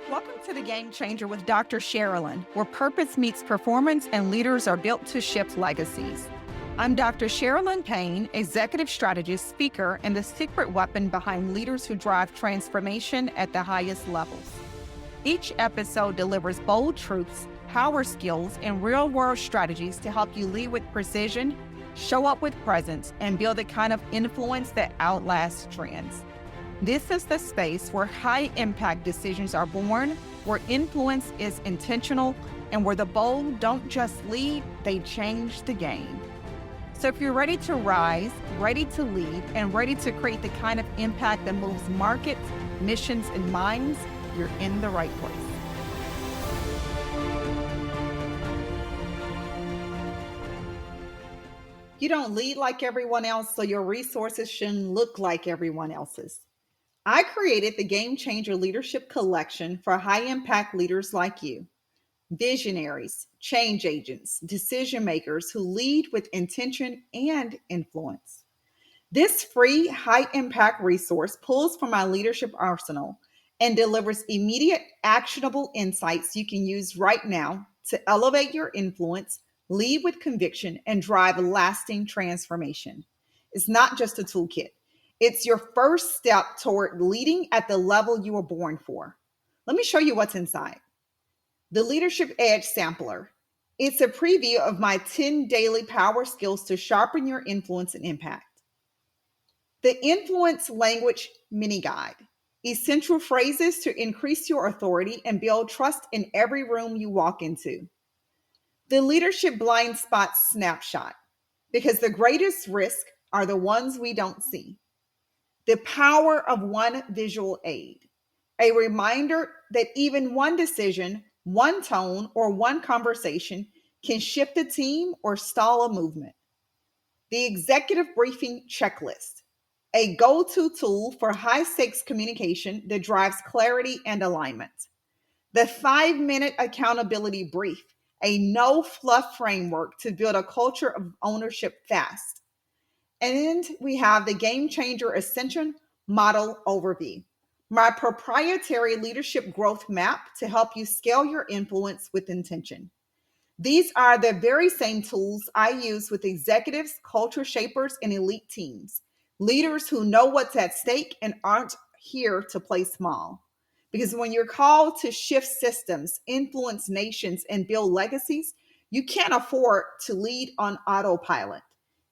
Welcome to The Game Changer with Dr. Sharalyn, where purpose meets performance and leaders are built to shift legacies. I'm Dr. Sharalyn Payne, executive strategist, speaker, and the secret weapon behind leaders who drive transformation at the highest levels. Each episode delivers bold truths, power skills, and real-world strategies to help you lead with precision, show up with presence, and build the kind of influence that outlasts trends. This is the space where high-impact decisions are born, where influence is intentional, and where the bold don't just lead, they change the game. So if you're ready to rise, ready to lead, and ready to create the kind of impact that moves markets, missions, and minds, you're in the right place. You don't lead like everyone else, so your resources shouldn't look like everyone else's. I created the Game Changer Leadership Collection for high-impact leaders like you, visionaries, change agents, decision makers who lead with intention and influence. This free high-impact resource pulls from my leadership arsenal and delivers immediate, actionable insights you can use right now to elevate your influence, lead with conviction, and drive lasting transformation. It's not just a toolkit. It's your first step toward leading at the level you were born for. Let me show you what's inside. The Leadership Edge Sampler. It's a preview of my 10 daily power skills to sharpen your influence and impact. The Influence Language Mini Guide. Essential phrases to increase your authority and build trust in every room you walk into. The Leadership Blind Spot Snapshot. Because the greatest risk are the ones we don't see. The power of one visual aid, a reminder that even one decision, one tone, or one conversation can shift a team or stall a movement. The executive briefing checklist, a go-to tool for high-stakes communication that drives clarity and alignment. The 5-minute accountability brief, a no-fluff framework to build a culture of ownership fast. And we have the Game Changer Ascension Model Overview, my proprietary leadership growth map to help you scale your influence with intention. These are the very same tools I use with executives, culture shapers, and elite teams, leaders who know what's at stake and aren't here to play small. Because when you're called to shift systems, influence nations, and build legacies, you can't afford to lead on autopilot.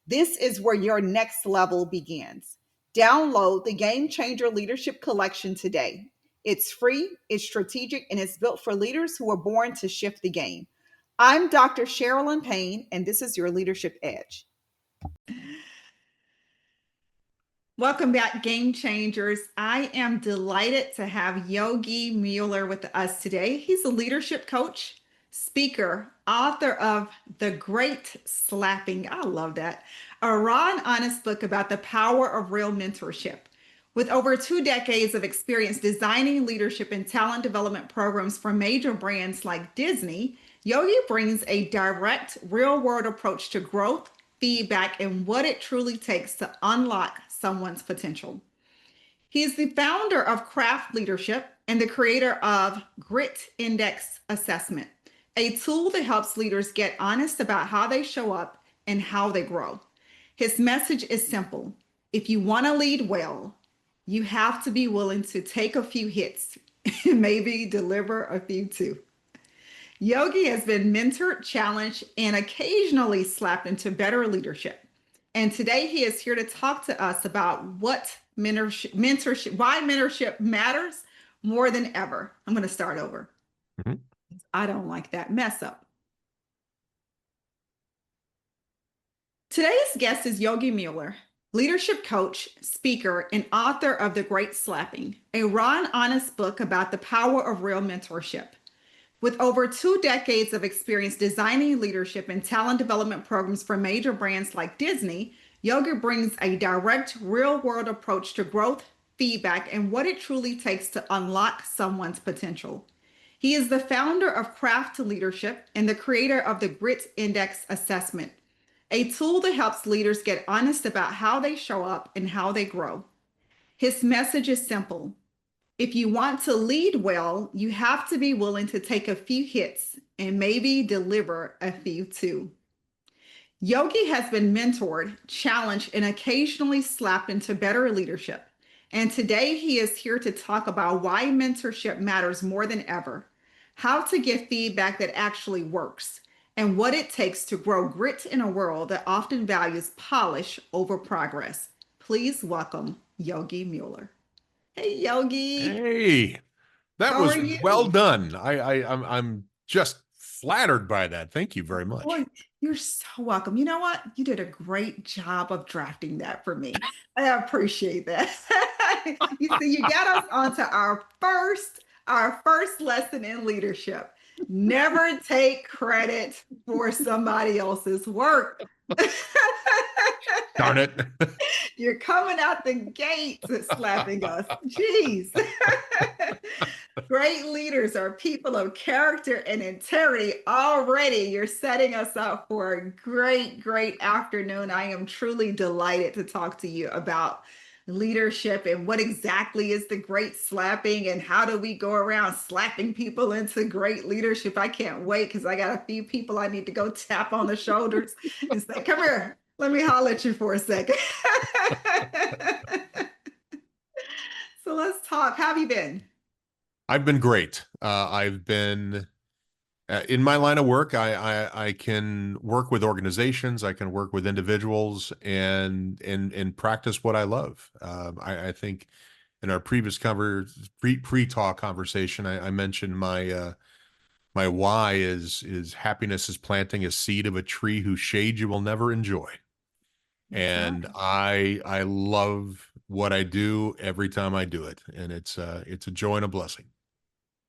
This is where your next level begins. Download the Game Changer Leadership Collection today. It's free, it's strategic, and it's built for leaders who are born to shift the game. I'm Dr. Sharalyn Payne, and this is your Leadership Edge. Welcome back, Game Changers. I am delighted to have Yogi Mueller with us today. He's a leadership coach, speaker, author of The Great Slapping. I love that. A raw and honest book about the power of real mentorship. With over 2 decades of experience designing leadership and talent development programs for major brands like Disney, Yogi brings a direct, real-world approach to growth, feedback, and what it truly takes to unlock someone's potential. He is the founder of Craft Leadership and the creator of G.R.I.T Index Assessment, a tool that helps leaders get honest about how they show up and how they grow. His message is simple. If you want to lead well, you have to be willing to take a few hits and maybe deliver a few too. Yogi has been mentored, challenged, and occasionally slapped into better leadership. And today he is here to talk to us about what mentorship, why mentorship matters more than ever. I'm going to start over. I don't like that mess up. Today's guest is Yogi Mueller, leadership coach, speaker, and author of The Great Slapping, a raw and honest book about the power of real mentorship. With over 2 decades of experience designing leadership and talent development programs for major brands like Disney, Yogi brings a direct, real-world approach to growth, feedback, and what it truly takes to unlock someone's potential. He is the founder of Craft Leadership and the creator of the G.R.I.T Index Assessment, a tool that helps leaders get honest about how they show up and how they grow. His message is simple. If you want to lead well, you have to be willing to take a few hits and maybe deliver a few too. Yogi has been mentored, challenged, and occasionally slapped into better leadership. And today he is here to talk about why mentorship matters more than ever, how to give feedback that actually works, and what it takes to grow grit in a world that often values polish over progress. Please welcome Yogi Mueller. Hey, Yogi. Hey, that How are was well you? done. I'm just flattered by that. Thank you very Boy, much. you're so welcome. You know what? You did a great job of drafting that for me. I appreciate that. You see, you got us onto our first lesson in leadership. Never take credit for somebody else's work. Darn it. You're coming out the gates slapping us. Jeez. Great leaders are people of character and integrity. Already, you're setting us up for a great, great afternoon. I am truly delighted to talk to you about leadership and what exactly is the great slapping and how do we go around slapping people into great leadership. I can't wait because I got a few people I need to go tap on the shoulders and say, come here, let me holler at you for a second. So let's talk. How have you been? I've been great. I've been in my line of work. I can work with organizations. I can work with individuals and practice what I love. I think in our previous pre-talk conversation, I mentioned my why is happiness is planting a seed of a tree whose shade you will never enjoy. That's And right. I love what I do every time I do it, and it's a joy and a blessing.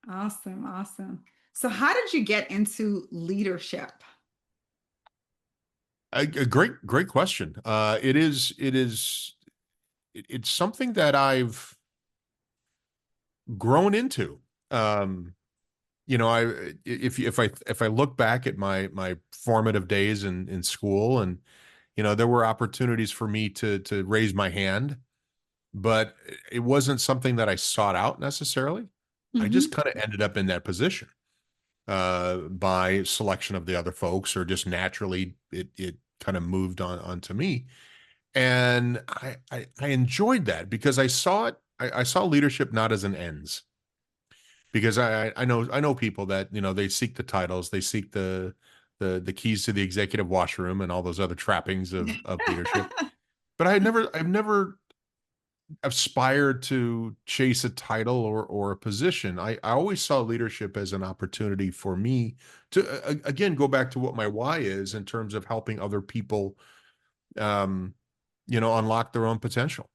Awesome, awesome. So, how did you get into leadership? A great question. It's something that I've grown into. Um, I if I look back at my formative days in school, and there were opportunities for me to raise my hand, but it wasn't something that I sought out necessarily. I just Hmm. kind of ended up in that position by selection of the other folks, or just naturally it kind of moved onto me. And I enjoyed that because I saw leadership not as an ends. Because I know people that they seek the titles, they seek the keys to the executive washroom and all those other trappings of leadership. But I've never aspired to chase a title or a position. I always saw leadership as an opportunity for me to again go back to what my why is in terms of helping other people um unlock their own potential.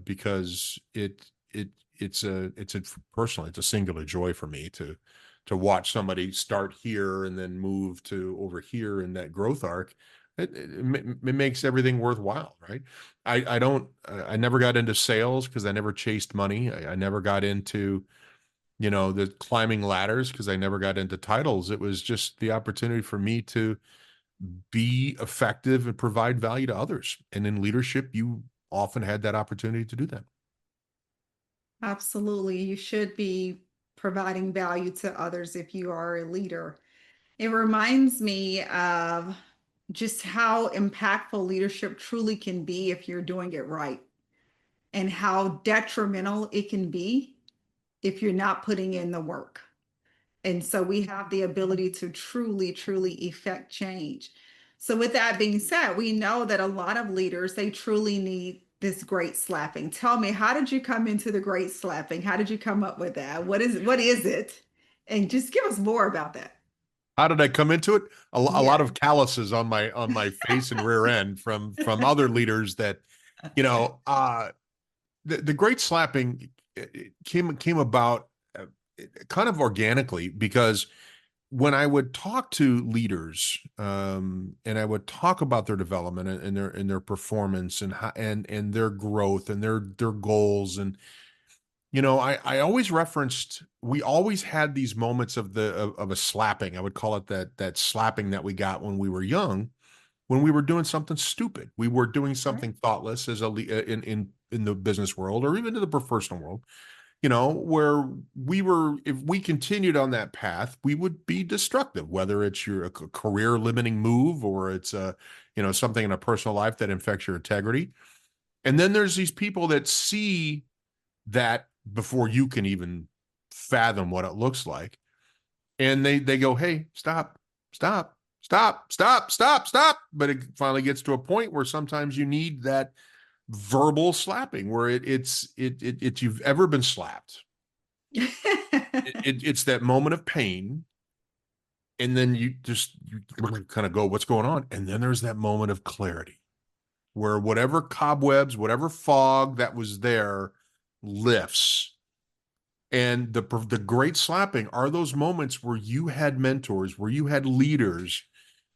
Because it's a personally, it's a singular joy for me to watch somebody start here and then move to over here in that growth arc. It makes everything worthwhile, right? I never got into sales because I never chased money. I never got into the climbing ladders because I never got into titles. It was just the opportunity for me to be effective and provide value to others. And in leadership, you often had that opportunity to do that. Absolutely. You should be providing value to others if you are a leader. It reminds me of just how impactful leadership truly can be if you're doing it right, and how detrimental it can be if you're not putting in the work. And so we have the ability to truly, truly effect change. So, with that being said, we know that a lot of leaders, they truly need this great slapping. Tell me, how did you come into the great slapping? How did you come up with that? What is it? And just give us more about that. How did I come into it? A lot Yeah. of calluses on my face and rear end from other leaders that, you know, uh, the great slapping came about kind of organically because when I would talk to leaders, and I would talk about their development and their performance and their growth and their goals. And I always referenced, we always had these moments of a slapping. I would call it that slapping that we got when we were young, when we were doing something stupid. We were doing Right. something thoughtless as in the business world or even in the professional world. where if we continued on that path, we would be destructive, whether it's a career limiting move or it's something in a personal life that infects your integrity. And then there's these people that see that before you can even fathom what it looks like. And they go, hey, stop, stop, stop, stop, stop, stop. But it finally gets to a point where sometimes you need that verbal slapping where it's you've ever been slapped. It's that moment of pain. And then you kind of go, what's going on? And then there's that moment of clarity where whatever cobwebs, whatever fog that was there lifts. And the great slapping are those moments where you had mentors, where you had leaders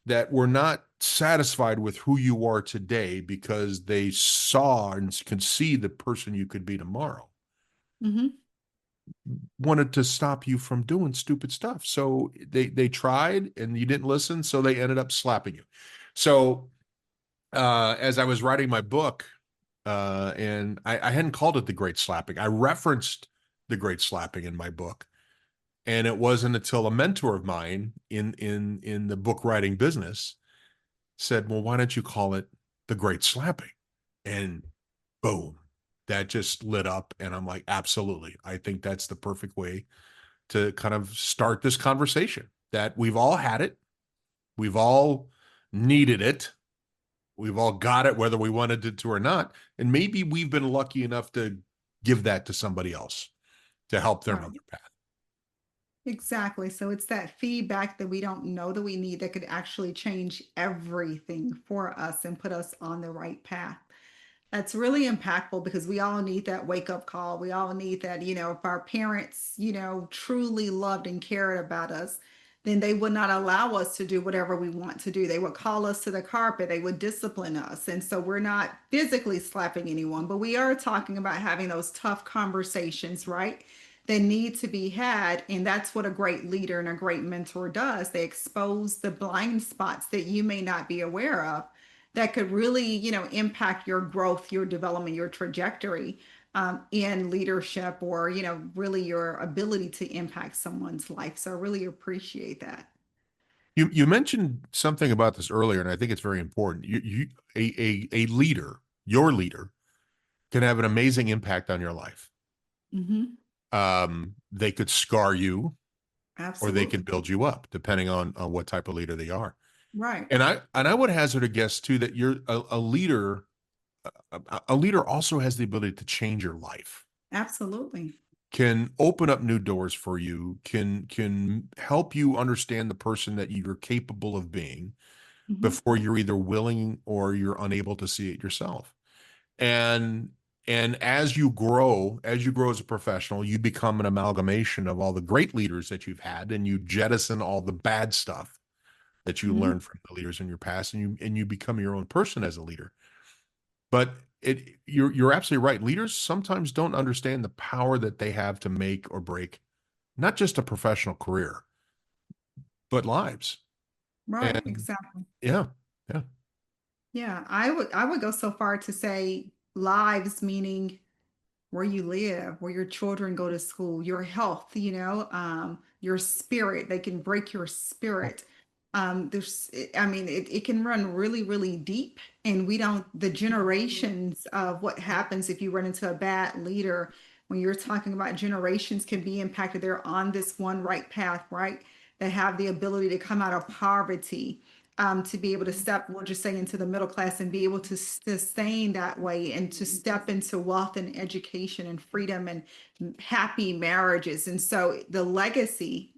that were not satisfied with who you are today because they saw and can see the person you could be tomorrow. Hmm. Wanted to stop you from doing stupid stuff. So they tried and you didn't listen, so they ended up slapping you. So as I was writing my book, and I hadn't called it the Great Slapping. I referenced the Great Slapping in my book. And it wasn't until a mentor of mine in the book writing business said, well, why don't you call it the Great Slapping? And boom, that just lit up. And I'm like, absolutely. I think that's the perfect way to kind of start this conversation that we've all had it. We've all needed it. We've all got it, whether we wanted it to or not. And maybe we've been lucky enough to give that to somebody else to help them on Right. their path. Exactly. So it's that feedback that we don't know that we need that could actually change everything for us and put us on the right path. That's really impactful because we all need that wake up call. We all need that, if our parents, truly loved and cared about us, then they would not allow us to do whatever we want to do. They would call us to the carpet, they would discipline us. And so we're not physically slapping anyone, but we are talking about having those tough conversations, right? That need to be had. And that's what a great leader and a great mentor does. They expose the blind spots that you may not be aware of that could really, impact your growth, your development, your trajectory in leadership, or, really your ability to impact someone's life. So I really appreciate that. You mentioned something about this earlier, and I think it's very important. A leader, your leader, can have an amazing impact on your life. Hmm. They could scar you, or they could Absolutely. build you up, depending on what type of leader they are. Right. And I would hazard a guess too that you're a leader. A leader also has the ability to change your life, Absolutely. can open up new doors for you, can help you understand the person that you're capable of being Hmm. before you're either willing or you're unable to see it yourself. And as you grow as a professional, you become an amalgamation of all the great leaders that you've had, and you jettison all the bad stuff that you Hmm. learned from the leaders in your past, and you become your own person as a leader. But you're absolutely right. Leaders sometimes don't understand the power that they have to make or break not just a professional career, but lives. Right. And Exactly. yeah, yeah, Yeah. I would go so far to say lives, meaning where you live, where your children go to school, your health, your spirit. They can break your spirit. I mean, it can run really, really deep. And we don't, the generations of what happens if you run into a bad leader, when you're talking about generations can be impacted. They're on this one right path, right? They have the ability to come out of poverty, to be able to step, we'll just say, into the middle class and be able to sustain that way and to step into wealth and education and freedom and happy marriages. And so the legacy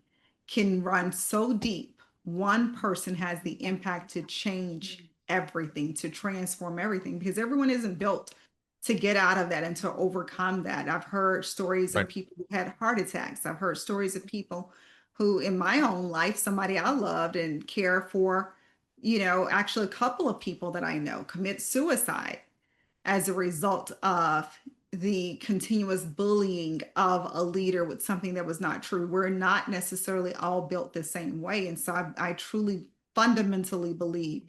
can run so deep. One person has the impact to change everything, to transform everything, because everyone isn't built to get out of that and to overcome that. I've heard stories of right. people who had heart attacks. I've heard stories of people who, in my own life, somebody I loved and cared for, actually a couple of people that I know commit suicide as a result of the continuous bullying of a leader with something that was not true. We're not necessarily all built the same way. And so I truly fundamentally believe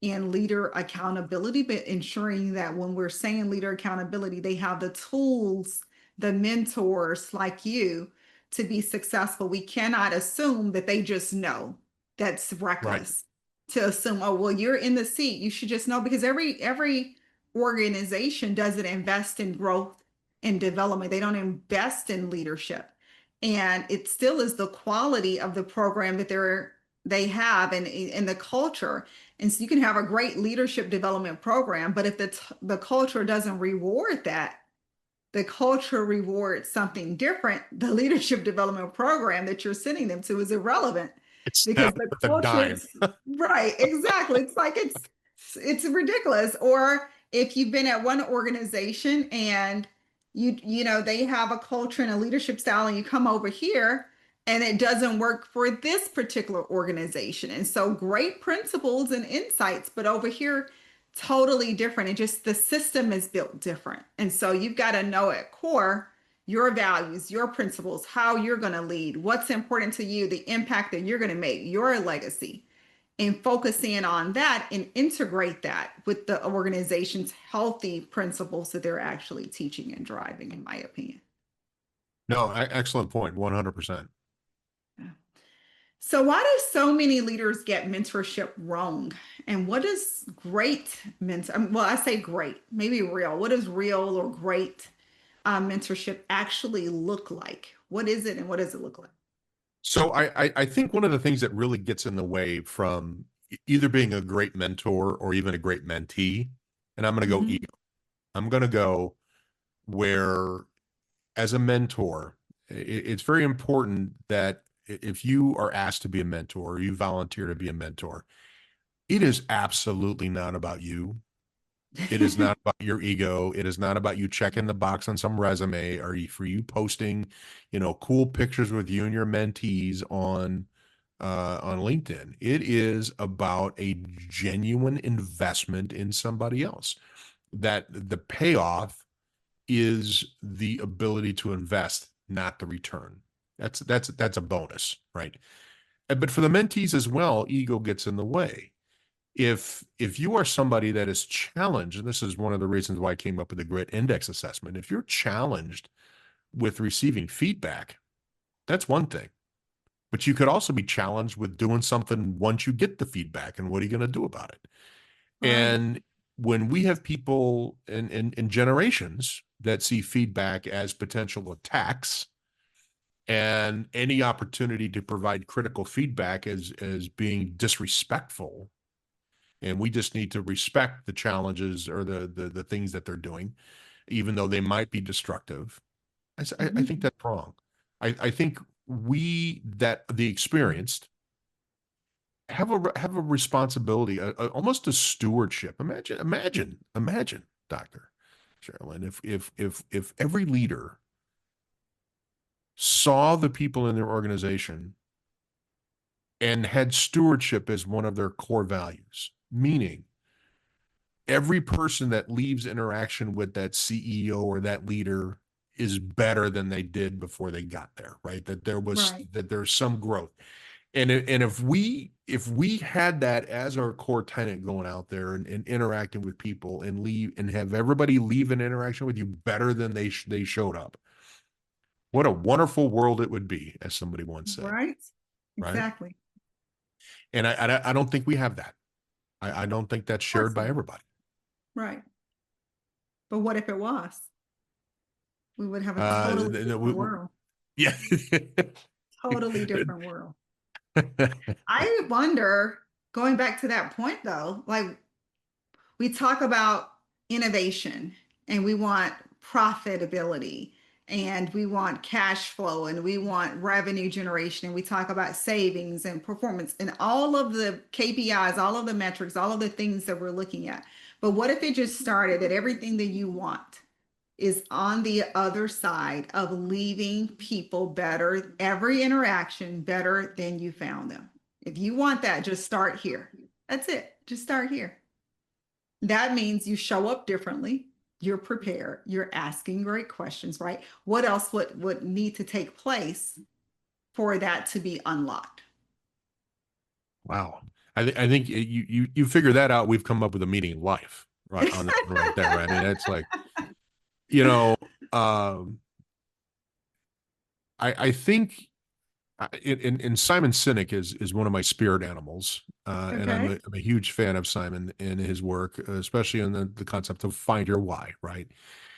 in leader accountability, but ensuring that when we're saying leader accountability, they have the tools the mentors like you to be successful. We cannot assume that they just know. That's Right. reckless to assume, oh, well, you're in the seat. You should just know because every organization doesn't invest in growth and development. They don't invest in leadership. And it still is the quality of the program that they have and the culture. And so you can have a great leadership development program, but if the culture doesn't reward that, the culture rewards something different, the leadership development program that you're sending them to is irrelevant It's because not the worth a culture dime. is right. Exactly. It's like it's ridiculous. Or if you've been at one organization and you know they have a culture and a leadership style and you come over here and it doesn't work for this particular organization. And so great principles and insights, but over here totally different, and just the system is built different. And so you've got to know at core your values, your principles, how you're going to lead, what's important to you, the impact that you're going to make, your legacy, and focus in on that and integrate that with the organization's healthy principles that they're actually teaching and driving, in my opinion. No, excellent point. 100%. So, why do so many leaders get mentorship wrong? And what is great mentor? Well, I say great, maybe real. What does real or great mentorship actually look like? What is it and what does it look like? So I think one of the things that really gets in the way from either being a great mentor or even a great mentee, and I'm going to go Mhm. ego. I'm going to go where, as a mentor, it's very important that if you are asked to be a mentor or you volunteer to be a mentor, it is absolutely not about you. It is not about your ego. It is not about you checking the box on some resume or for you posting, cool pictures with you and your mentees on LinkedIn. It is about a genuine investment in somebody else. That the payoff is the ability to invest, not the return. That's a bonus, right? But for the mentees as well, ego gets in the way. If you are somebody that is challenged, and this is one of the reasons why I came up with the grit index assessment, if you're challenged with receiving feedback, that's one thing. But you could also be challenged with doing something once you get the feedback, and what are you going to do about it? Right. And when we have people in generations that see feedback as potential attacks and any opportunity to provide critical feedback as being disrespectful, and we just need to respect the challenges or the things that they're doing, even though they might be destructive. I think Mhm. that's wrong. I think we that the experienced have a responsibility, almost a stewardship. Imagine, Doctor Sharalyn, if every leader saw the people in their organization and had stewardship as one of their core values, meaning every person that leaves interaction with that CEO or that leader is better than they did before they got there, right? Right. That there's some growth. And if we had that as our core tenant going out there and interacting with people and leave and have everybody leave an interaction with you better than they showed up, what a wonderful world it would be, as somebody once said, Right. right? Exactly. And I don't think we have that. I don't think that's Of course shared by not. everybody. Right. But what if it was? We would have a Uh, totally th- th- we- different we- world. yeah. Totally different world. I wonder, going back to that point though, like we talk about innovation and we want profitability and we want cash flow and we want revenue generation and we talk about savings and performance and all of the KPIs, all of the metrics, all of the things that we're looking at. But what if it just started that everything that you want is on the other side of leaving people better, every interaction better than you found them? If you want that, just start here. That's it. Just start here. That means you show up differently. You're prepared. You're asking great questions, right? What else would need to take place for that to be unlocked? Wow. I think you figure that out. We've come up with a meaning in life, right? On that one right there. Right? I mean, it's like, you know, um, I think and Simon Sinek is one of my spirit animals, and Okay. I'm a huge fan of Simon and his work, especially in the concept of find your why, right?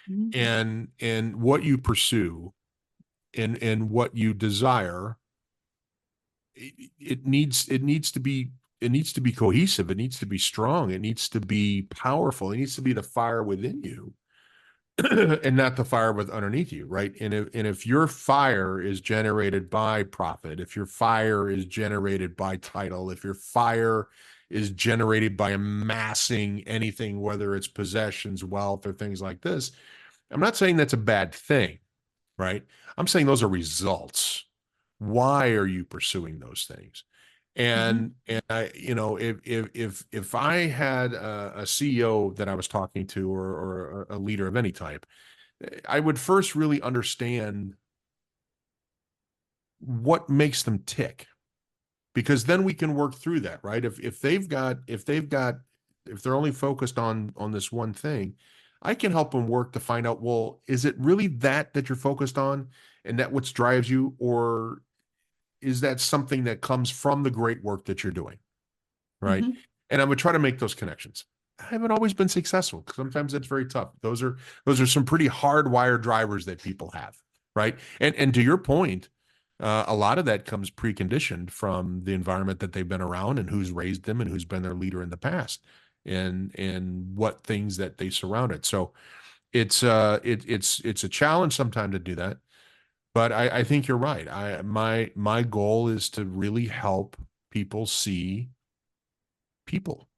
Mhm. And what you pursue and what you desire, it needs to be cohesive, it needs to be strong, it needs to be powerful, it needs to be the fire within you and not the fire with underneath you, right? And if your fire is generated by profit, if your fire is generated by title, if your fire is generated by amassing anything, whether it's possessions, wealth, or things like this, I'm not saying that's a bad thing, right? I'm saying those are results. Why are you pursuing those things? Mhm. And I, if I had a CEO that I was talking to, or a leader of any type, I would first really understand what makes them tick, because then we can work through that, right? If they're only focused on this one thing, I can help them work to find out, well, is it really that you're focused on, and that what drives you, or is that something that comes from the great work that you're doing, right? Mhm. And I'm gonna try to make those connections. I haven't always been successful because sometimes it's very tough. Those are some pretty hardwired drivers that people have, right? And to your point, a lot of that comes preconditioned from the environment that they've been around and who's raised them and who's been their leader in the past, and what things that they surrounded. So it's a challenge sometimes to do that, but I think you're right. My goal is to really help people see people,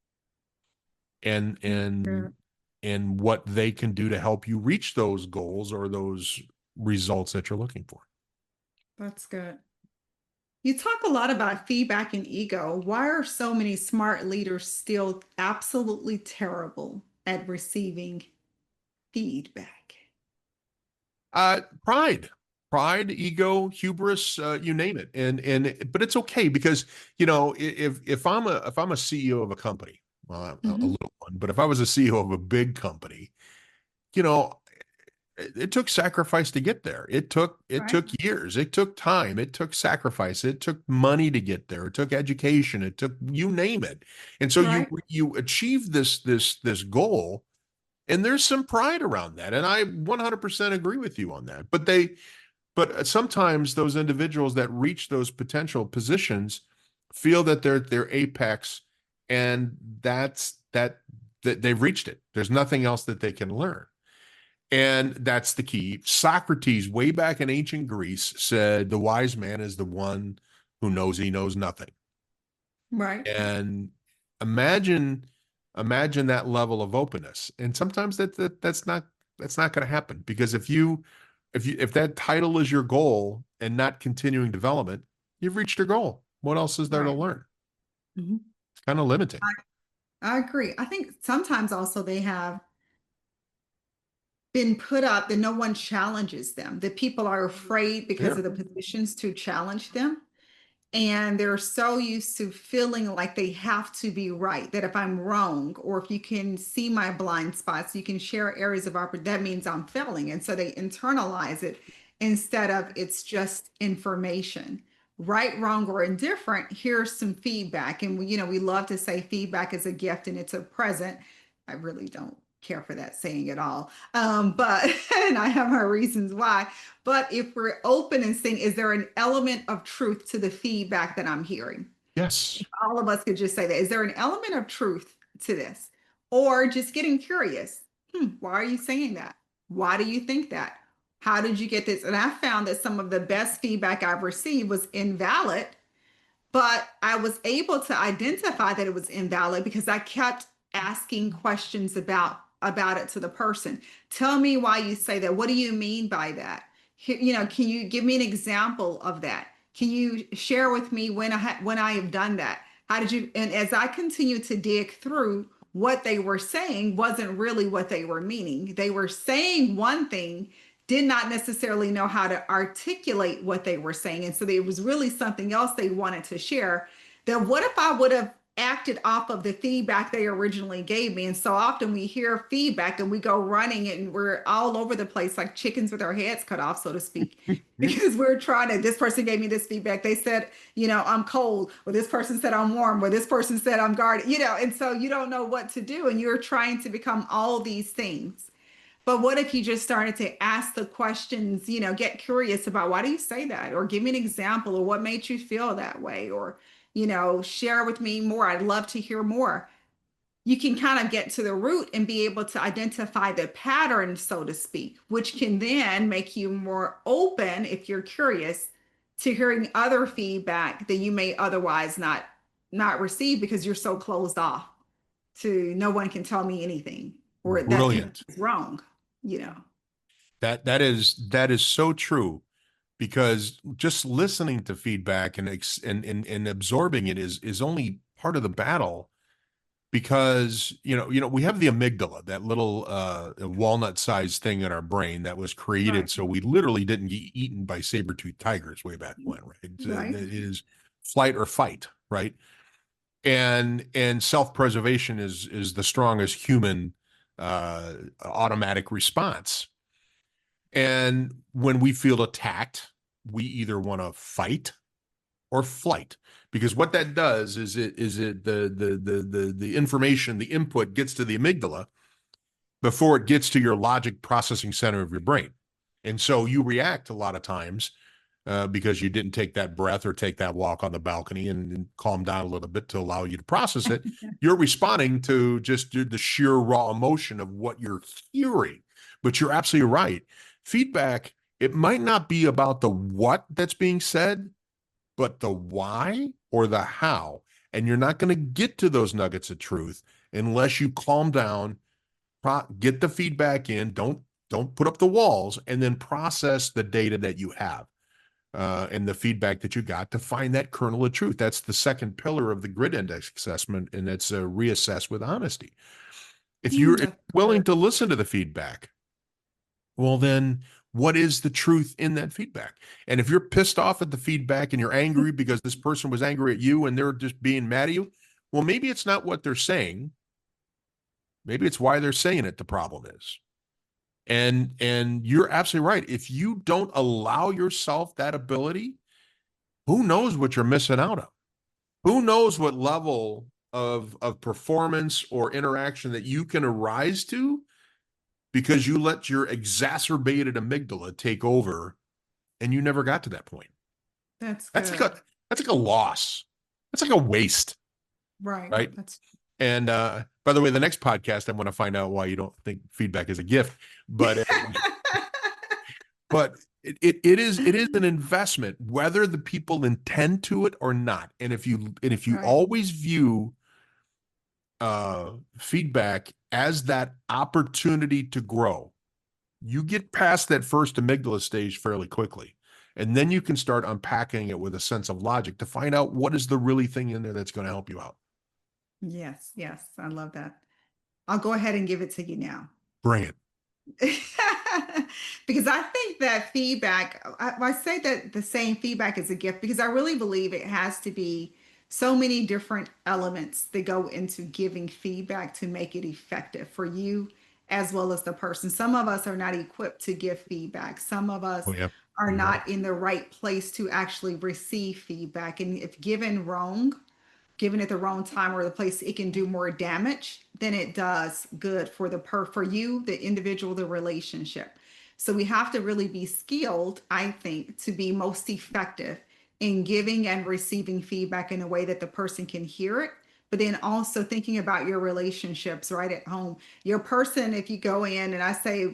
and Yeah, and and what they can do to help you reach those goals or those results that you're looking for. that's good. You talk a lot about feedback and ego. Why are so many smart leaders still absolutely terrible at receiving feedback? Pride, ego, hubris, you name it. And but it's okay, because if I'm a CEO of a company, well, a Hmm. little one, but if I was a CEO of a big company, you know, it took sacrifice to get there. It took Right. years. It took time. It took sacrifice. It took money to get there. It took education. It took, you name it. And so you Right. you achieve this goal, and there's some pride around that. And I 100% agree with you on that. But sometimes those individuals that reach those potential positions feel that they're apex, and that they've reached it. There's nothing else that they can learn. And that's the key. Socrates, way back in ancient Greece, said the wise man is the one who knows he knows nothing. Right. And imagine imagine that level of openness. And sometimes that's not going to happen, because if that title is your goal and not continuing development, you've reached your goal. What else is there to Right. learn? Mhm. It's kind of limiting. I agree. I think sometimes also they have been put up that no one challenges them, that people are afraid because Yeah. of the positions to challenge them. And they're so used to feeling like they have to be right, that if I'm wrong, or if you can see my blind spots, you can share areas of opportunity, that means I'm failing. And so they internalize it instead of it's just information. Right, wrong, or indifferent, here's some feedback. And we love to say feedback is a gift and it's a present. I really don't care for that saying at all. But and I have my reasons why. But if we're open and saying, is there an element of truth to the feedback that I'm hearing? Yes. All of us could just say that. Is there an element of truth to this? Or just getting curious. Why are you saying that? Why do you think that? How did you get this? And I found that some of the best feedback I've received was invalid, but I was able to identify that it was invalid because I kept asking questions about it to the person. Tell me why you say that. What do you mean by that? Can you give me an example of that? Can you share with me when I have done that? How did you? And as I continued to dig through, what they were saying wasn't really what they were meaning. They were saying one thing, did not necessarily know how to articulate what they were saying. And so there was really something else they wanted to share. That what if I would have acted off of the feedback they originally gave me. And so often we hear feedback and we go running and we're all over the place like chickens with our heads cut off, so to speak, because we're trying to, this person gave me this feedback. They said, I'm cold, or this person said I'm warm, or this person said I'm guarded, and so you don't know what to do and you're trying to become all these things. But what if you just started to ask the questions, get curious about why do you say that? Or give me an example, or what made you feel that way? Or, share with me more. I'd love to hear more. You can kind of get to the root and be able to identify the pattern, so to speak, which can then make you more open, if you're curious, to hearing other feedback that you may otherwise not receive because you're so closed off to no one can tell me anything or that can Brilliant. be wrong, you know. That is so true, because just listening to feedback and absorbing it is only part of the battle, because we have the amygdala, that little walnut sized thing in our brain that was created Right. so we literally didn't get eaten by saber-toothed tigers way back when, right? Right. It is flight or fight, right? And self-preservation is the strongest human automatic response. And when we feel attacked, we either want to fight or flight, because what that does is it the information, the input gets to the amygdala before it gets to your logic processing center of your brain. And so you react a lot of times because you didn't take that breath or take that walk on the balcony and calm down a little bit to allow you to process it. You're responding to just the sheer raw emotion of what you're hearing. But you're absolutely right. Feedback, it might not be about the what that's being said, but the why or the how. And you're not going to get to those nuggets of truth unless you calm down, get the feedback in, don't put up the walls, and then process the data that you have and the feedback that you got to find that kernel of truth. That's the second pillar of the grid index assessment, and it's reassess with honesty. If That's willing good. to listen to the feedback, well, then what is the truth in that feedback? And if you're pissed off at the feedback and you're angry because this person was angry at you and they're just being mad at you, well, maybe it's not what they're saying. Maybe it's why they're saying it. The problem is. And you're absolutely right. If you don't allow yourself that ability, who knows what you're missing out on? Who knows what level of performance or interaction that you can arise to because you let your exacerbated amygdala take over and you never got to that point. That's That's like good. a loss. That's like a waste, Right. right? That's And by the way, the next podcast, I'm going to find out why you don't think feedback is a gift, but it is an investment, whether the people intend to it or not. And if you right. always view feedback as that opportunity to grow, you get past that first amygdala stage fairly quickly. And then you can start unpacking it with a sense of logic to find out what is the really thing in there that's going to help you out. Yes. Yes. I love that. I'll go ahead and give it to you now. Bring it. Because I think that feedback, I say that the same feedback is a gift because I really believe it has to be so many different elements that go into giving feedback to make it effective for you as well as the person. Some of us are not equipped to give feedback. Some of Oh, us yeah. are You're right. not in the right place to actually receive feedback. And if given wrong, given at the wrong time or the place, it can do more damage than it does good for for you, the individual, the relationship. So we have to really be skilled, I think, to be most effective in giving and receiving feedback in a way that the person can hear it, but then also thinking about your relationships right at home. Your person, if you go in and I say,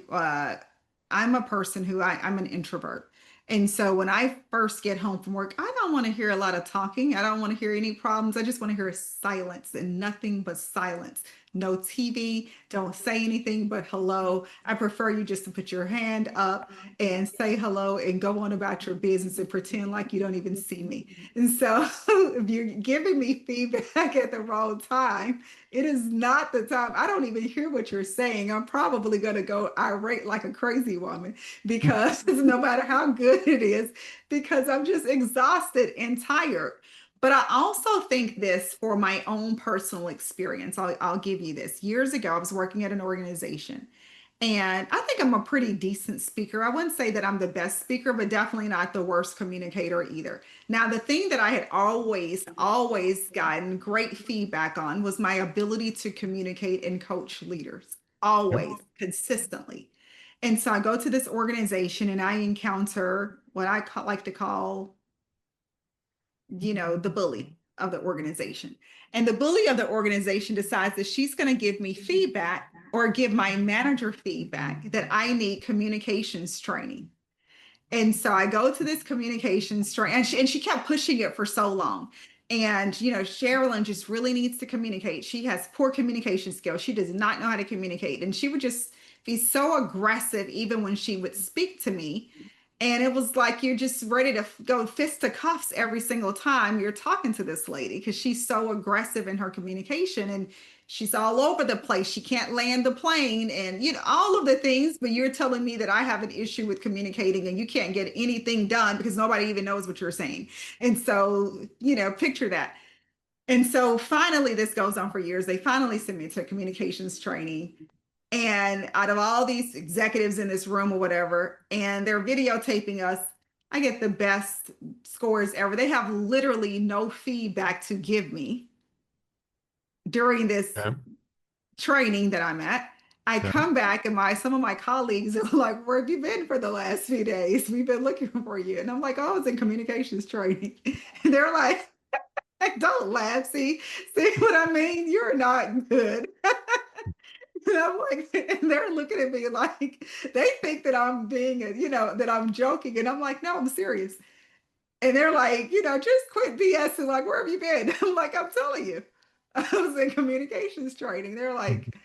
I'm a person who I'm an introvert. And so when I first get home from work, I don't want to hear a lot of talking. I don't want to hear any problems. I just want to hear silence and nothing but silence. No TV. Don't say anything but hello. I prefer you just to put your hand up and say hello and go on about your business and pretend like you don't even see me. And so if you're giving me feedback at the wrong time, it is not the time. I don't even hear what you're saying. I'm probably going to go irate like a crazy woman because no matter how good it is, because I'm just exhausted and tired. But I also think this for my own personal experience. I'll give you this. Years ago, I was working at an organization, and I think I'm a pretty decent speaker. I wouldn't say that I'm the best speaker, but definitely not the worst communicator either. Now, the thing that I had always gotten great feedback on was my ability to communicate and coach leaders, Yep. always, consistently. And so I go to this organization and I encounter what like to call, the bully of the organization. And the bully of the organization decides that she's going to give me feedback or give my manager feedback that I need communications training. And so I go to this communications training, and she kept pushing it for so long. And, Sharalyn just really needs to communicate. She has poor communication skills. She does not know how to communicate. And she would just be so aggressive, even when she would speak to me. And it was like you're just ready to go fist to cuffs every single time you're talking to this lady because she's so aggressive in her communication and she's all over the place. She can't land the plane and all of the things, but you're telling me that I have an issue with communicating and you can't get anything done because nobody even knows what you're saying. And so, picture that. And so finally, this goes on for years. They finally sent me to communications training. And out of all these executives in this room or whatever, and they're videotaping us, I get the best scores ever. They have literally no feedback to give me during this Okay. training that I'm at. I Okay. come back and some of my colleagues are like, "Where have you been for the last few days? We've been looking for you." And I'm like, "Oh, I was in communications training." And they're like, "Don't laugh. See what I mean? You're not good." And I'm like, and they're looking at me like they think that I'm being, that I'm joking. And I'm like, no, I'm serious. And they're like, just quit BSing. Like, where have you been? I'm like, I'm telling you, I was in communications training. They're like,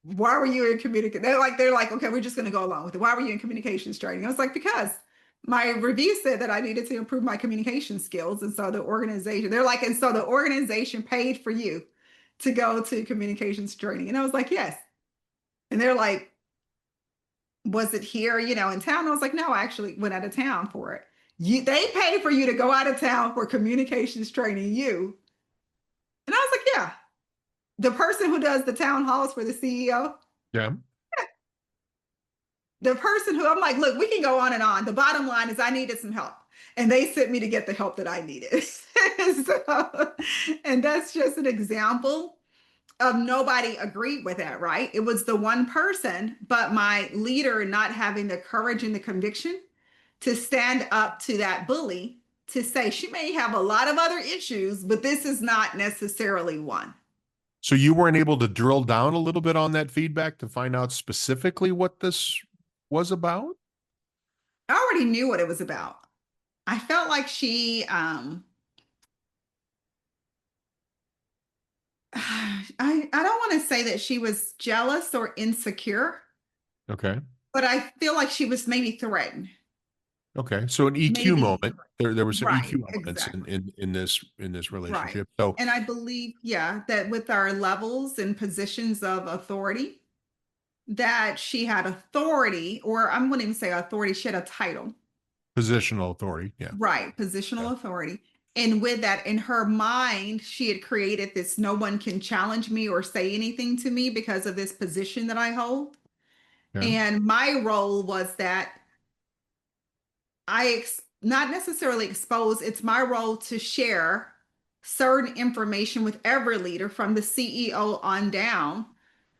why were you in communication? They're like, okay, we're just going to go along with it. Why were you in communications training? I was like, because my review said that I needed to improve my communication skills. And so they're like, and so the organization paid for you to go to communications training. And I was like, yes. And they're like, was it here, in town? I was like, no, I actually went out of town for it. They pay for you to go out of town for communications training you. And I was like, yeah, the person who does the town halls for the CEO, Yeah. the person who I'm like, look, we can go on and on. The bottom line is I needed some help. And they sent me to get the help that I needed. So, and that's just an example of nobody agreed with that, right? It was the one person, but my leader not having the courage and the conviction to stand up to that bully to say she may have a lot of other issues, but this is not necessarily one. So you weren't able to drill down a little bit on that feedback to find out specifically what this was about? I already knew what it was about. I felt like I don't want to say that she was jealous or insecure, Okay. but I feel like she was maybe threatened. Okay. So an EQ Maybe. moment. There were some Right, EQ elements exactly. in this Right. relationship. So And I believe, yeah, that with our levels and positions of authority, that she had authority, or I'm going to even say authority, she had a title. positional authority. Yeah. Right, Yeah. positional authority. And with that, in her mind, she had created this no one can challenge me or say anything to me because of this position that I hold. Yeah. And my role was that not necessarily expose, it's my role to share certain information with every leader from the CEO on down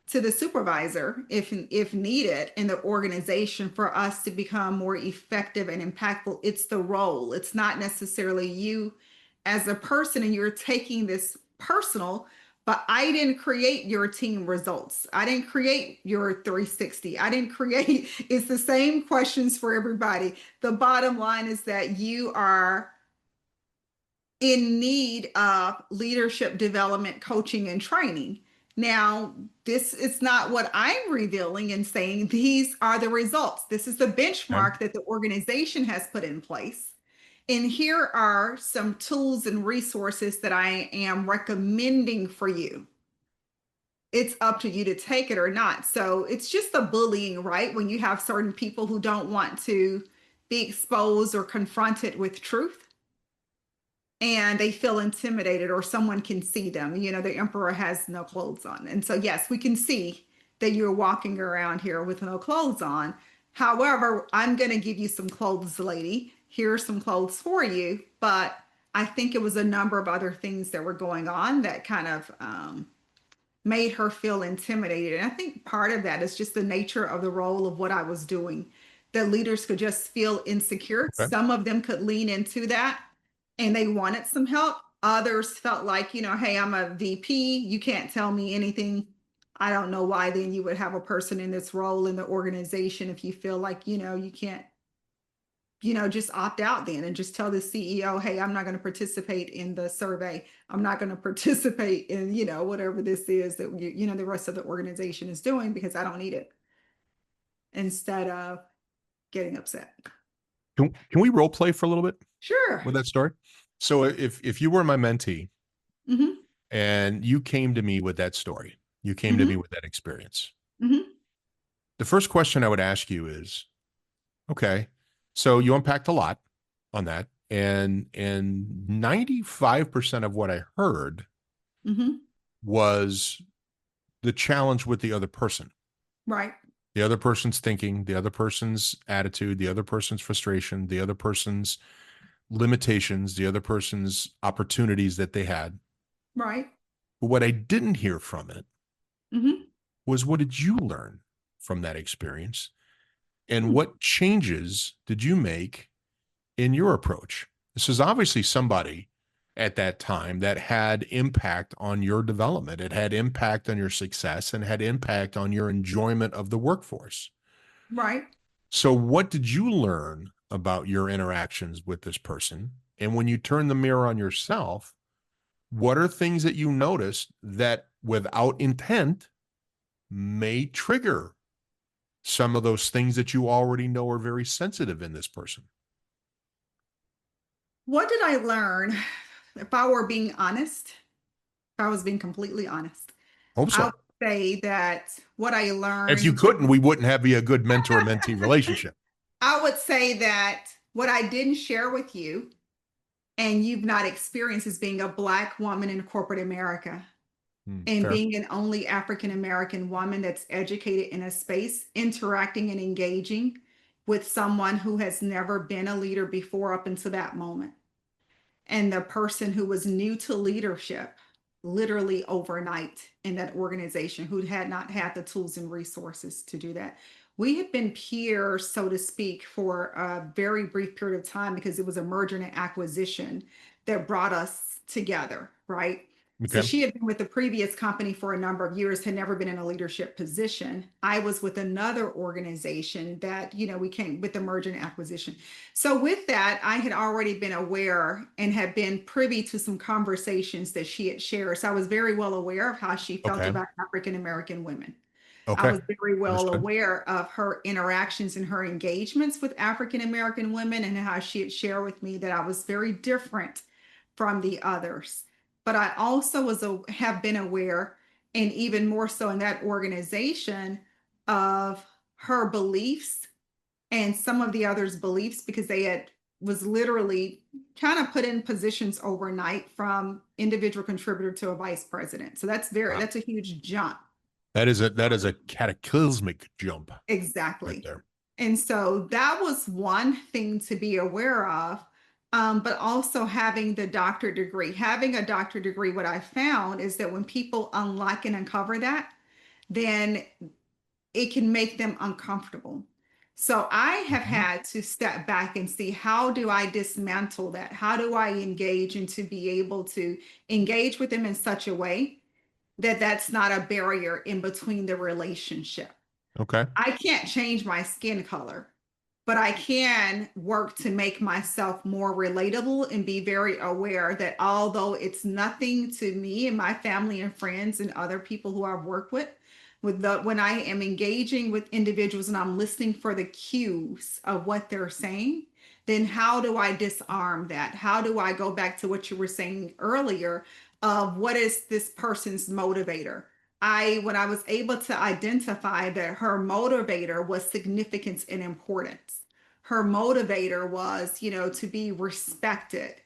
to the supervisor if needed in the organization for us to become more effective and impactful. It's the role. It's not necessarily you as a person and you're taking this personal, but I didn't create your team results. I didn't create your 360. I didn't create it's the same questions for everybody. The bottom line is that you are in need of leadership development, coaching, and training. Now, this is not what I'm revealing and saying. These are the results. This is the Okay. benchmark that the organization has put in place. And here are some tools and resources that I am recommending for you. It's up to you to take it or not. So it's just the bullying, right? When you have certain people who don't want to be exposed or confronted with truth and they feel intimidated, or someone can see them. The emperor has no clothes on. And so, yes, we can see that you're walking around here with no clothes on. However, I'm going to give you some clothes, lady. Here's some clothes for you. But I think it was a number of other things that were going on that kind of made her feel intimidated. And I think part of that is just the nature of the role of what I was doing. That leaders could just feel insecure. Okay. Some of them could lean into that and they wanted some help. Others felt like, hey, I'm a VP. You can't tell me anything. I don't know why then you would have a person in this role in the organization if you feel like, you can't, just opt out then and just tell the CEO, hey, I'm not going to participate in the survey. I'm not going to participate in, whatever this is that the rest of the organization is doing because I don't need it, instead of getting upset. Can we role play for a little bit Sure. with that story? So if you were my mentee Mm-hmm. and you came to me with that story, you came to me Mm-hmm. with that experience, Mm-hmm. the first question I would ask you is, okay, so you unpacked a lot on that, and 95% of what I heard Mm-hmm. was the challenge with the other person. Right. The other person's thinking, the other person's attitude, the other person's frustration, the other person's limitations, the other person's opportunities that they had. Right. But what I didn't hear from it Mm-hmm. was, what did you learn from that experience? And Hmm. what changes did you make in your approach? This is obviously somebody at that time that had impact on your development. It had impact on your success and had impact on your enjoyment of the workforce. Right. So, what did you learn about your interactions with this person? And when you turn the mirror on yourself, what are things that you noticed that without intent may trigger some of those things that you already know are very sensitive in this person? What did I learn? If I were being honest, if I was being completely honest, Hope I would so. say that what I If you learned, couldn't, we wouldn't have be a good mentor mentee relationship. I would say that what I didn't share with you and you've not experienced is being a Black woman in corporate America and Fair. being an only African American woman that's educated in a space, interacting and engaging with someone who has never been a leader before up until that moment. And the person who was new to leadership literally overnight in that organization, who had not had the tools and resources to do that. We had been peers, so to speak, for a very brief period of time because it was a merger and acquisition that brought us together, right? So Okay. she had been with the previous company for a number of years, had never been in a leadership position. I was with another organization that, we came with the merger and acquisition. So with that, I had already been aware and had been privy to some conversations that she had shared. So I was very well aware of how she felt Okay. about African American women. I Okay. was very well Understood. aware of her interactions and her engagements with African American women and how she had shared with me that I was very different from the others. But I also have been aware, and even more so in that organization, of her beliefs and some of the others' beliefs because they had was literally kind of put in positions overnight from individual contributor to a vice president. So Wow. that's a huge jump. That is a cataclysmic jump right Exactly. there. And so that was one thing to be aware of. But also having the doctorate degree. Having a doctorate degree, what I found is that when people unlock and uncover that, then it can make them uncomfortable. So I have Mhm. had to step back and see, how do I dismantle that? How do I engage and to be able to engage with them in such a way that that's not a barrier in between the relationship? Okay. I can't change my skin color, but I can work to make myself more relatable and be very aware that although it's nothing to me and my family and friends and other people who I've worked with when I am engaging with individuals and I'm listening for the cues of what they're saying, then how do I disarm that? How do I go back to what you were saying earlier of what is this person's motivator? When I was able to identify that her motivator was significance and importance. Her motivator was, to be respected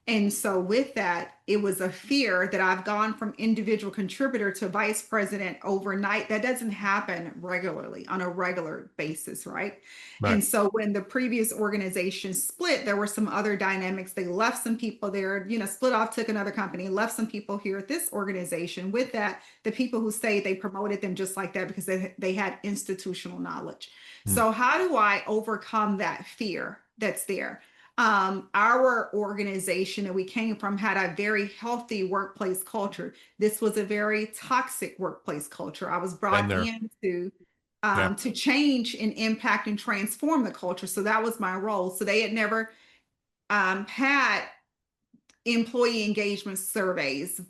And so, with that, it was a fear that I've gone from individual contributor to vice president overnight. That doesn't happen regularly on a regular basis, right? Right. And so, when the previous organization split, there were some other dynamics. They left some people there, split off, took another company, left some people here at this organization. With that, the people who stayed, they promoted them just like that because they had institutional knowledge. Mm. So, how do I overcome that fear that's there? Our organization that we came from had a very healthy workplace culture. This was a very toxic workplace culture. I was Been brought there. in Yeah. to change and impact and transform the culture. So that was my role. So they had never had employee engagement surveys,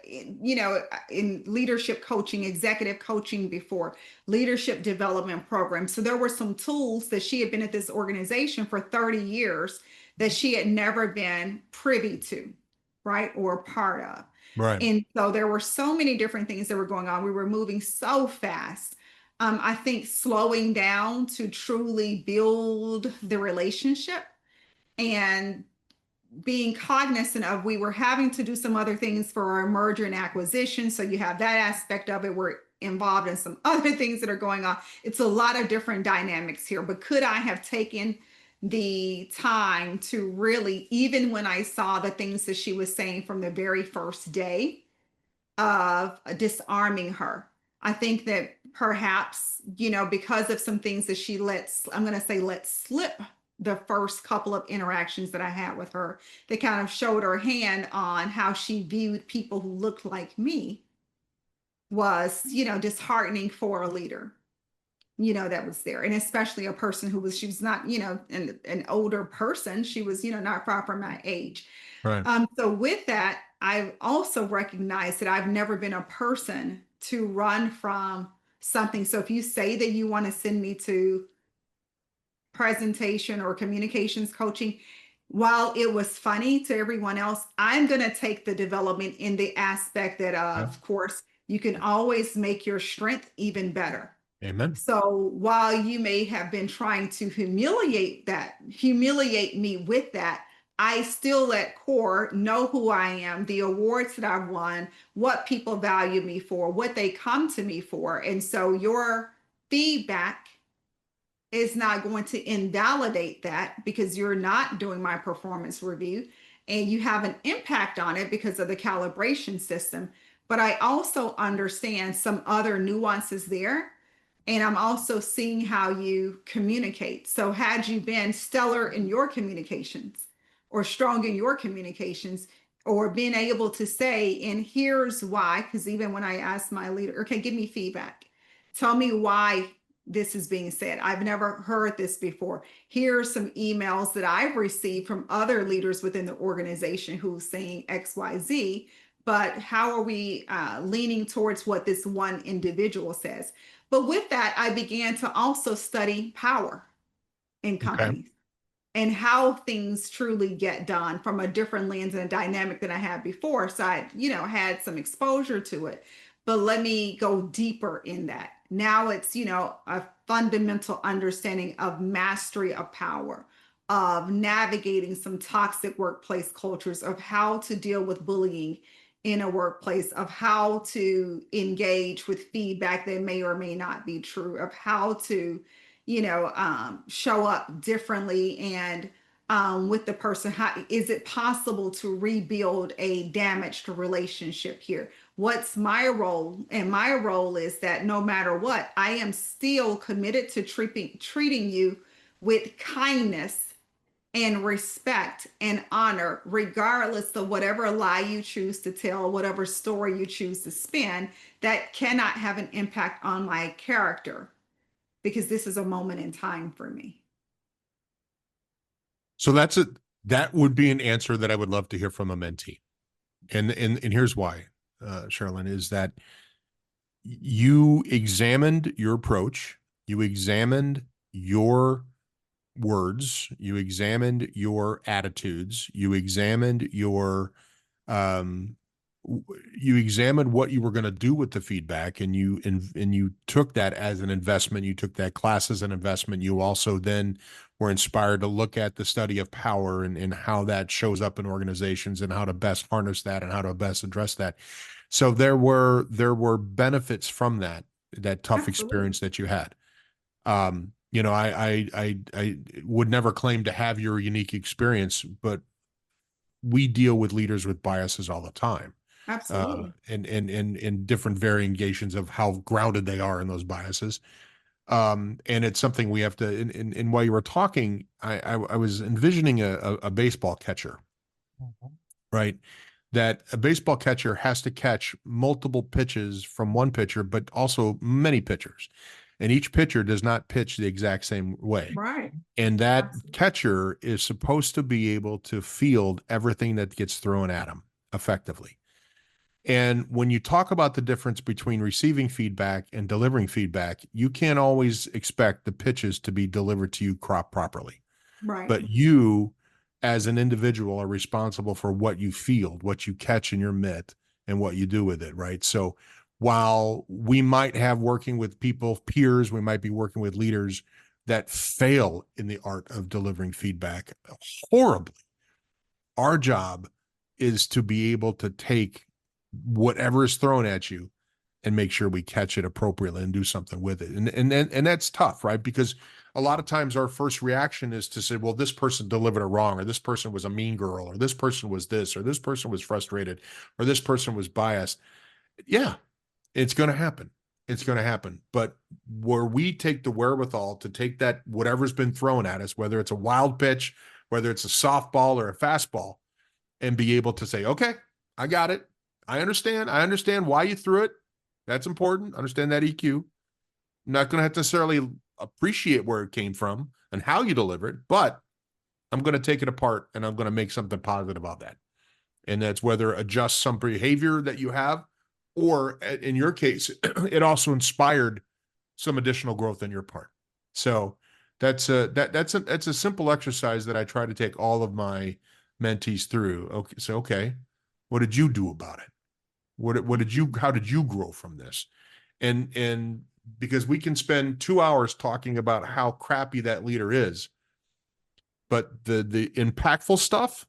in leadership coaching, executive coaching before, leadership development programs. So there were some tools that she had been at this organization for 30 years that she had never been privy to, right, or a part of. Right. And so there were so many different things that were going on. We were moving so fast. I think slowing down to truly build the relationship and being cognizant of, we were having to do some other things for our merger and acquisition. So you have that aspect of it. We're involved in some other things that are going on. It's a lot of different dynamics here. But could I have taken the time to really, even when I saw the things that she was saying from the very first day, of disarming her. I think that perhaps, because of some things that I'm going to say, let slip the first couple of interactions that I had with her, that kind of showed her hand on how she viewed people who looked like me, was, disheartening for a leader, that was there. And especially a person she was not, an older person. She was, not far from my age. Right. So with that, I also recognize that I've never been a person to run from something. So if you say that you want to send me to presentation or communications coaching, while it was funny to everyone else, I'm going to take the development in the aspect that, Yeah. of course, you can always make your strength even better. Amen. So while you may have been trying to humiliate me with that, I still at core know who I am, the awards that I've won, what people value me for, what they come to me for. And so your feedback is not going to invalidate that, because you're not doing my performance review and you have an impact on it because of the calibration system. But I also understand some other nuances there, and I'm also seeing how you communicate. So, had you been stellar in your communications or strong in your communications, or being able to say, and here's why, because even when I asked my leader, okay, give me feedback, tell me why this is being said. I've never heard this before. Here are some emails that I've received from other leaders within the organization who's saying XYZ, but how are we leaning towards what this one individual says? But with that, I began to also study power in Okay. companies and how things truly get done from a different lens and a dynamic than I had before. So I, had some exposure to it. But let me go deeper in that. Now it's, a fundamental understanding of mastery of power, of navigating some toxic workplace cultures, of how to deal with bullying in a workplace, of how to engage with feedback that may or may not be true, of how to show up differently, and with the person. How is it possible to rebuild a damaged relationship here? What's my role? And my role is that no matter what, I am still committed to treating you with kindness and respect and honor, regardless of whatever lie you choose to tell, whatever story you choose to spin, that cannot have an impact on my character, because this is a moment in time for me. So that's it. That would be an answer that I would love to hear from a mentee. And here's why, Sharalyn, is that you examined your approach, you examined your words, you examined your attitudes, um you examined what you were going to do with the feedback, and you took that as an investment. You took that class as an investment. You also then were inspired to look at the study of power and how that shows up in organizations and how to best harness that and how to best address that. So there were benefits from that tough Absolutely. experience that you had. I would never claim to have your unique experience, but we deal with leaders with biases all the time, Absolutely. and different variations of how grounded they are in those biases. And it's something we have to. And while you were talking, I was envisioning a baseball catcher, right? That a baseball catcher has to catch multiple pitches from one pitcher, but also many pitchers. And each pitcher does not pitch the exact same way. Right. And that Absolutely. catcher is supposed to be able to field everything that gets thrown at him effectively. And when you talk about the difference between receiving feedback and delivering feedback, you can't always expect the pitches to be delivered to you crop properly. Right. But you, as an individual, are responsible for what you field, what you catch in your mitt, and what you do with it, right? So while we might have working with people, peers, we might be working with leaders that fail in the art of delivering feedback horribly. Our job is to be able to take whatever is thrown at you and make sure we catch it appropriately and do something with it. And that's tough, right? Because a lot of times our first reaction is to say, well, this person delivered it wrong, or this person was a mean girl, or this person was this, or this person was frustrated, or this person was biased. Yeah, it's going to happen. It's going to happen. But where we take the wherewithal to take that, whatever's been thrown at us, whether it's a wild pitch, whether it's a softball or a fastball, and be able to say, okay, I got it. I understand. I understand why you threw it. That's important. Understand that EQ. I'm not going to have to necessarily appreciate where it came from and how you deliver it, but I'm going to take it apart and I'm going to make something positive about that. And that's whether adjust some behavior that you have, or in your case, it also inspired some additional growth on your part. So that's a simple exercise that I try to take all of my mentees through. Okay, so okay, what did you do about it? What did you how did you grow from this? And because we can spend 2 hours talking about how crappy that leader is, but the impactful stuff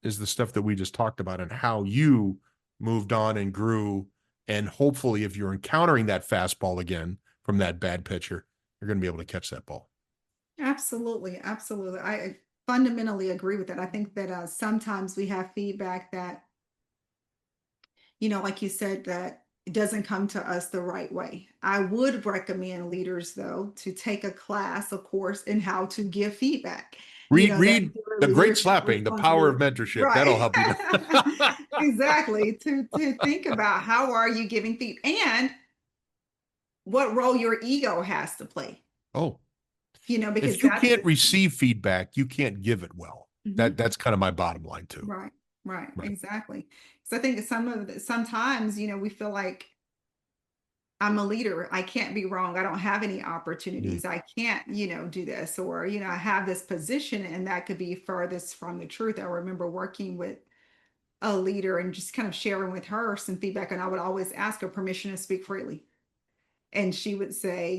is the stuff that we just talked about and how you moved on and grew. And hopefully, if you're encountering that fastball again from that bad pitcher, you're going to be able to catch that ball. Absolutely. Absolutely. I fundamentally agree with that. I think that sometimes we have feedback that, like you said, that it doesn't come to us the right way. I would recommend leaders, though, to take a class, of course, in how to give feedback. That's Read your The Great leadership Slapping, The Power of responsibility. Mentorship. That'll Right. help you. Exactly. To think about how are you giving feedback and what role your ego has to play. Oh, Because if you that's can't receive feedback, you can't give it well. Mhm. That's kind of my bottom line too. Right, right, Right. exactly. So I think sometimes, we feel like I'm a leader. I can't be wrong. I don't have any Mm. opportunities. I can't, do this, or, I have this position, and that could be furthest from the truth. I remember working with a leader and just kind of sharing with her some feedback, and I would always ask her permission to speak freely. And she would say,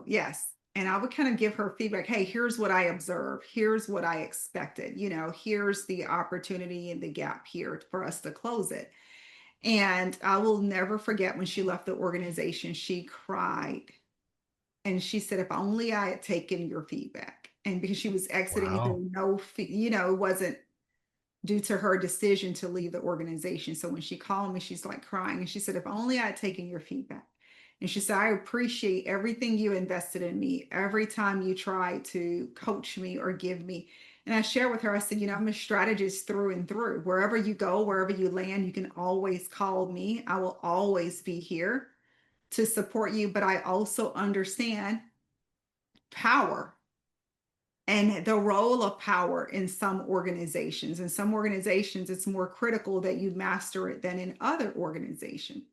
yes. And I would kind of give her feedback. Hey, here's what I observed. Here's what I expected. Here's the opportunity and the gap here for us to close it. And I will never forget when she left the organization, she cried. And she said, if only I had taken your feedback. And because she was exiting Wow. through no, it wasn't due to her decision to leave the organization. So when she called me, she's like crying. And she said, if only I had taken your feedback. And she said, I appreciate everything you invested in me, every time you tried to coach me or give me. And I shared with her, I said, I'm a strategist through and through. Wherever you go, wherever you land, you can always call me. I will always be here to support you. But I also understand power and the role of power in some organizations. In some organizations, it's more critical that you master it than in other organizations.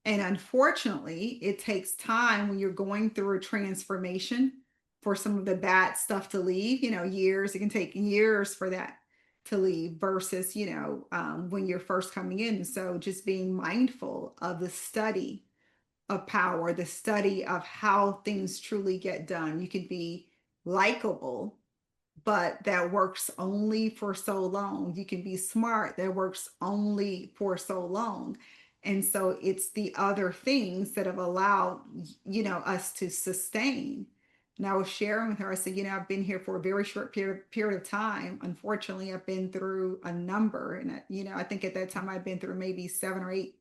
And unfortunately, it takes time when you're going through a transformation for some of the bad stuff to leave, years. It can take years for that to leave versus, when you're first coming in. So just being mindful of the study of power, the study of how things truly get done. You can be likable but that works only for so long. You can be smart, that works only for so long. And so it's the other things that have allowed, us to sustain. And I was sharing with her, I said, I've been here for a very short period of time. Unfortunately, I've been through a number. And, I think at that time I'd been through maybe 7 or 8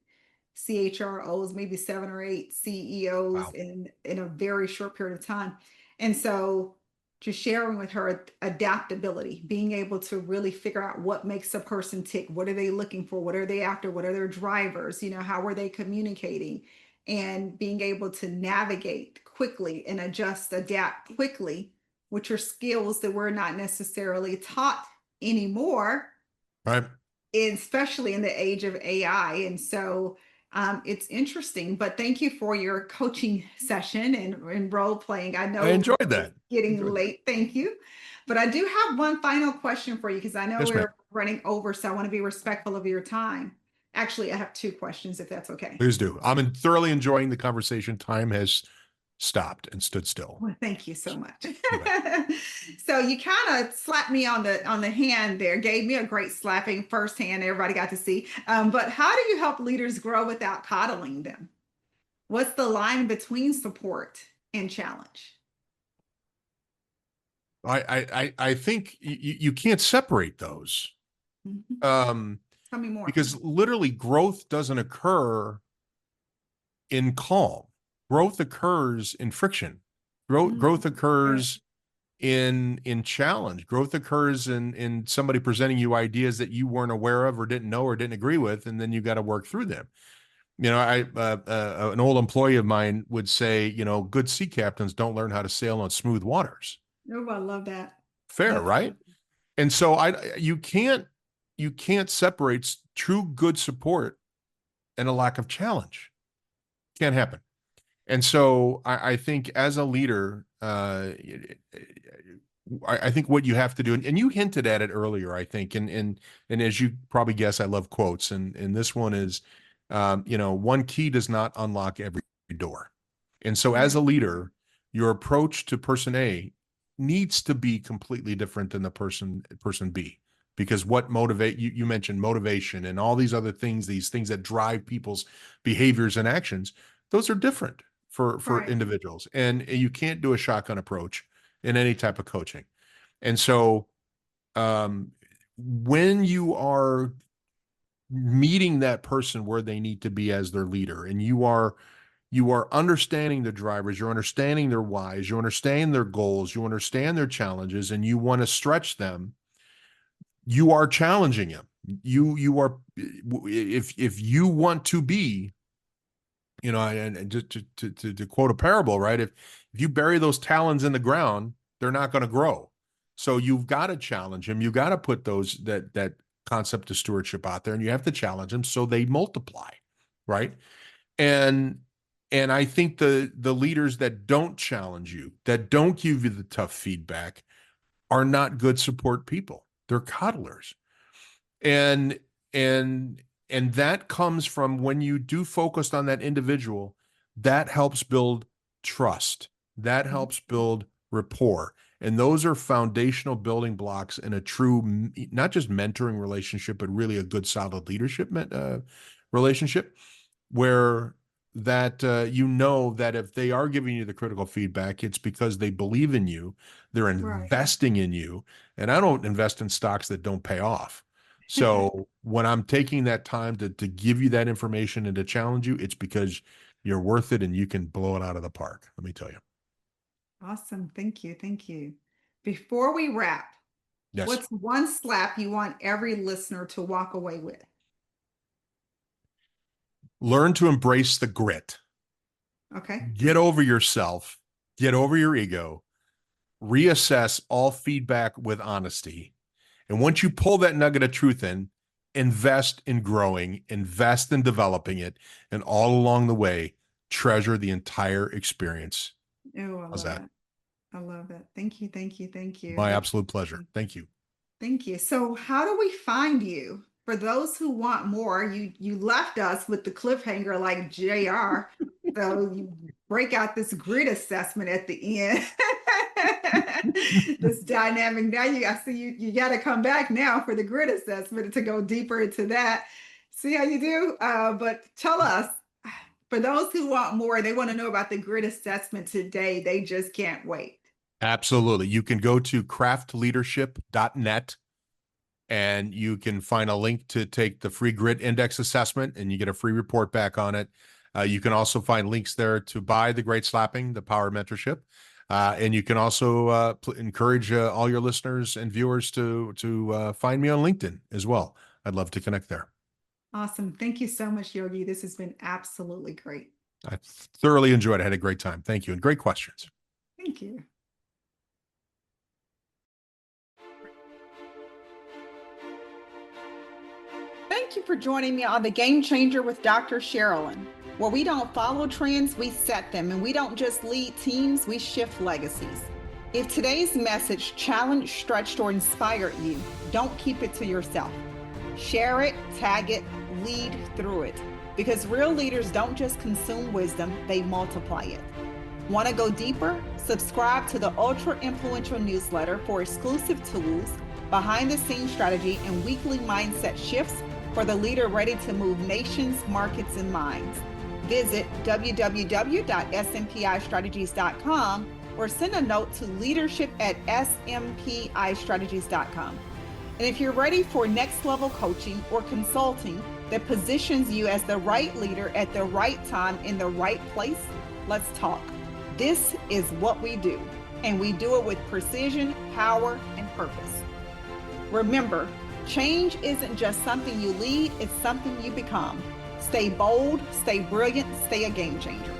CHROs, maybe 7 or 8 CEOs Wow. in a very short period of time. And so just sharing with her adaptability, being able to really figure out what makes a person tick. What are they looking for? What are they after? What are their drivers? How are they communicating? And being able to navigate quickly and adapt quickly, which are skills that we're not necessarily taught anymore, Right. especially in the age of AI. And so it's interesting, but thank you for your coaching session and role playing. I I know enjoyed it's that. getting Enjoyed that. late. Thank you. But I do have one final question for you because I know Yes, ma'am. we're running over, so I want to be respectful of your time. Actually, I have 2 questions if that's okay. Please do. Thoroughly enjoying the conversation. Time has stopped and stood still. Well, thank you so much. You bet. So you kind of slapped me on the hand there, gave me a great slapping firsthand. Everybody got to see. But how do you help leaders grow without coddling them? What's the line between support and challenge? I think you can't separate those, Mhm. um, Tell me more. because literally growth doesn't occur in calm. Growth occurs in friction. Growth Right. occurs in challenge. Growth occurs in somebody presenting you ideas that you weren't aware of or didn't know or didn't agree with, and then you got to work through them. An old employee of mine would say, good sea captains don't learn how to sail on smooth waters. Oh, I love that. Fair, That's right? And so you can't separate true good support and a lack of challenge. Can't happen. And so I think as a leader, I think what you have to do, and you hinted at it earlier, I think, and as you probably guess, I love quotes, and this one is, one key does not unlock every door. And so as right. a leader, your approach to person A needs to be completely different than the person B. Because what motivate you mentioned motivation and all these other things, these things that drive people's behaviors and actions, those are different for Right. individuals. And you can't do a shotgun approach in any type of coaching. And so um, when you are meeting that person where they need to be as their leader, and you are understanding the drivers, you're understanding their whys, you understand their goals, you understand their challenges, and you want to stretch them, you are challenging them. You are, if you want to be, and just to quote a parable, right? If you bury those talons in the ground, they're not going to grow. So you've got to challenge them. You've got to put that concept of stewardship out there, and you have to challenge them so they multiply, right? And and I think the leaders that don't challenge you, that don't give you the tough feedback, are not good support people. They're coddlers. And and and that comes from when you do focus on that individual, that helps build trust. That helps build rapport. And those are foundational building blocks in a true, not just mentoring relationship, but really a good, solid leadership relationship, where that that if they are giving you the critical feedback, it's because they believe in you, they're Right. investing in you. And I don't invest in stocks that don't pay off. So when I'm taking that time to give you that information and to challenge you, it's because you're worth it and you can blow it out of the park. Let me tell you. Awesome. Thank you. Thank you. Before we wrap, Yes. what's one slap you want every listener to walk away with? Learn to embrace the grit. Okay. Get over yourself, get over your ego, reassess all feedback with honesty. And once you pull that nugget of truth in, invest in growing, invest in developing it, and all along the way, treasure the entire experience. Oh, I How's love that? that. I love that. Thank you. Thank you. Thank you. My That's absolute pleasure. Thank you. Thank you. So, how do we find you? For those who want more, you left us with the cliffhanger like JR. So you break out this grid assessment at the end. This dynamic. Now I see you got to come back now for the grit assessment to go deeper into that. See how you do? But tell us, for those who want more, they want to know about the grit assessment today. They just can't wait. Absolutely. You can go to craftleadership.net and you can find a link to take the free grit index assessment and you get a free report back on it. You can also find links there to buy the Great Slapping, the Power Mentorship. And you can also encourage all your listeners and viewers to find me on LinkedIn as well. I'd love to connect there. Awesome. Thank you so much, Yogi. This has been absolutely great. I thoroughly enjoyed it. I had a great time. Thank you. And great questions. Thank you. Thank you for joining me on The Game Changer with Dr. Sharalyn, where we don't follow trends, we set them, and we don't just lead teams, we shift legacies. If today's message challenged, stretched, or inspired you, don't keep it to yourself. Share it, tag it, lead through it. Because real leaders don't just consume wisdom, they multiply it. Want to go deeper? Subscribe to the Ultra Influential newsletter for exclusive tools, behind-the-scenes strategy, and weekly mindset shifts for the leader ready to move nations, markets, and minds. Visit www.smpistrategies.com or send a note to leadership@smpistrategies.com. And if you're ready for next level coaching or consulting that positions you as the right leader at the right time in the right place, let's talk. This is what we do, and we do it with precision, power, and purpose. Remember, change isn't just something you lead, it's something you become. Stay bold, stay brilliant, stay a game changer.